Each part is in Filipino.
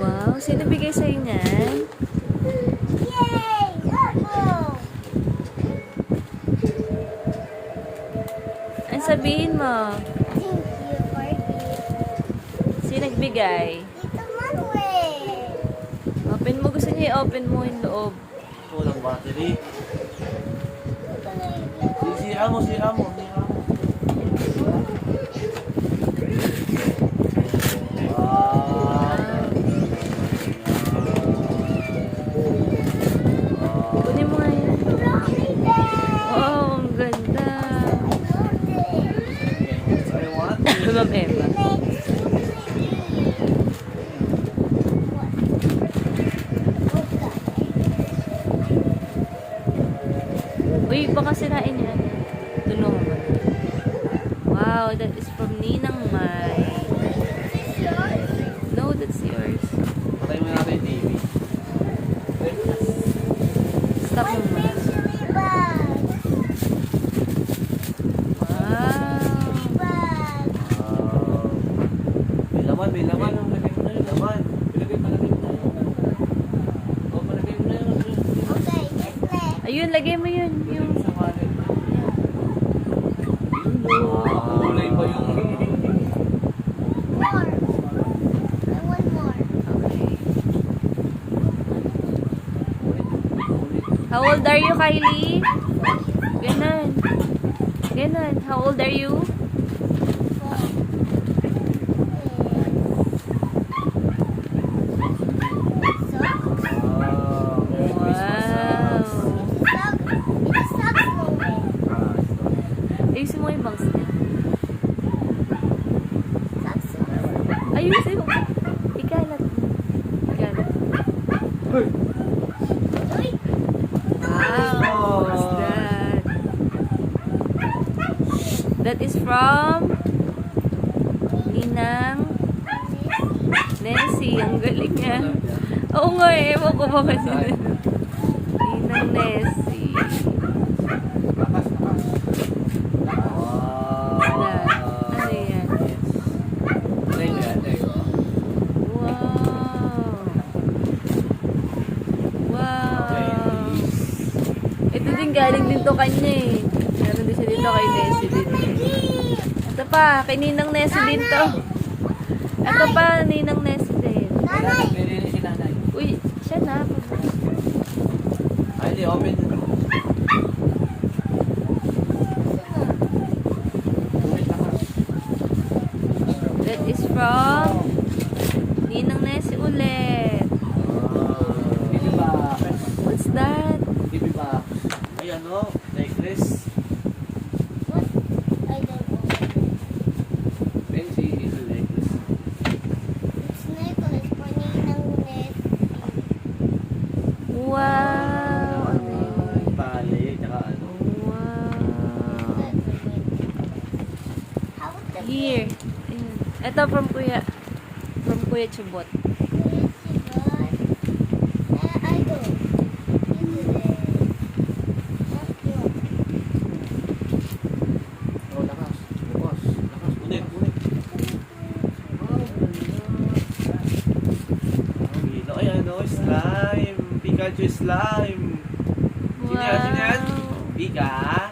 Wow, sino bigay sa'yo niyan? Yay! Ako! Ang sabihin mo? Thank you for this. Sino nagbigay? Tito Manuel. Open mo. Gusto niya i-open mo yung loob. Walang battery. Sira mo, sira mo, sira mo. Kunin mo nga yan. Wow, ang ganda. I want Ma'am Emma. Uy, baka sirain yan. Tulungan mo. Wow, that is from Ninang Mai. No, that's yours. Patay mo natin yung TV. Stop mo muna. Wow. May laman, may laman. Ang lagay mo na yung laman. Palagay mo na yun. O, palagay mo na yun. Okay, just let. Ayun, lagay mo yun. Yung... Sa wallet. Kulay pa yung... More. I want more. Okay. How old are you, Kylie? Ganon. Ganon. How old are you? Ayusin mo yung bangs niya. Ayusin mo. Ikalat mo. Ikalat mo. Wow. What's that? That is from Ninang Nessie. Ang galing niya. Oo nga eh. Ewan ko bakit yun. Ninang Nessie. Lakas, lakas. Ano yan? Wow. Wow. Ito din galing din to kanya eh. Meron din siya dito kay Nessie din. Ito pa, kay Ninang Nessie din to. Ito pa, Ninang Nessie din. Nanay! Pwede si nanay. Uy, siya na. Ay, di, open. That is from Ninang Nessie ulit. Bibi ba? What's that? Bibi ba? Ay, ano? Necklace. What? I don't know. Fancy necklace. It's necklace for Ninang Net. Wow. Ano yun? Tali, tsaka ano. Wow. How would the Here. Ayan. Ito from Kuya. From Kuya Chubot. I go. Into the... Not you. Oh, lakas. Lakas. Lakas. Ulit, ulit. Ay, ano, slime. Pikachu slime. Sino yan? Sino yan? Pika.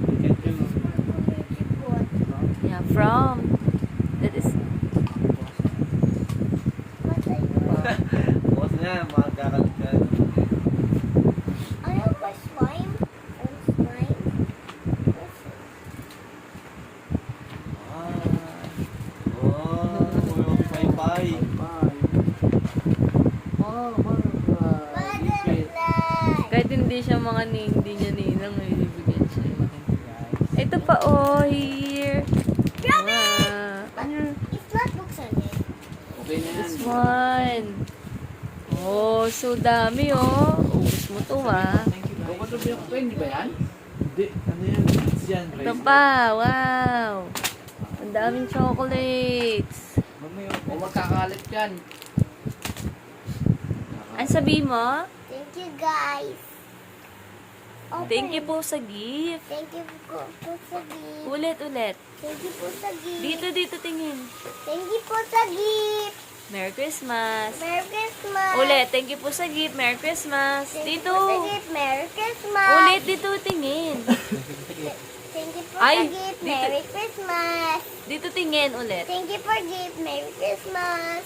Pikachu. Yeah, from. That is. What I do? Bukas na yan, mga kakalit ka. I have my slime. And slime. Oh, pay-pay. Butterfly. Kahit hindi siya mga hindi niya ninang, may bibigyan siya. Ito pa, oh, here. Wow. Ano? It's not books on it. Okay na yan. This one. Oh, so dami, oh. Ubus mo to, ah. Kukutubi ako pa, hindi ba yan? Hindi, ano yan? It's yan. Ito pa, wow. Ang daming chocolates. O magkakalit yan. Ang sabi mo? Thank you guys. Thank you po sa gift. Thank you po sa gift. Ulit, ulit. Thank you po sa gift. Dito, dito tingin. Thank you po sa gift. Merry Christmas. Merry Christmas. Ulit, thank you po sa gift. Merry Christmas. Thank you Dito. for the gift. Merry Christmas. Ulit, dito tingin. Thank you for Ay, the gift. dito. Merry Christmas. Dito tingin ulit. Thank you for gift. Merry Christmas.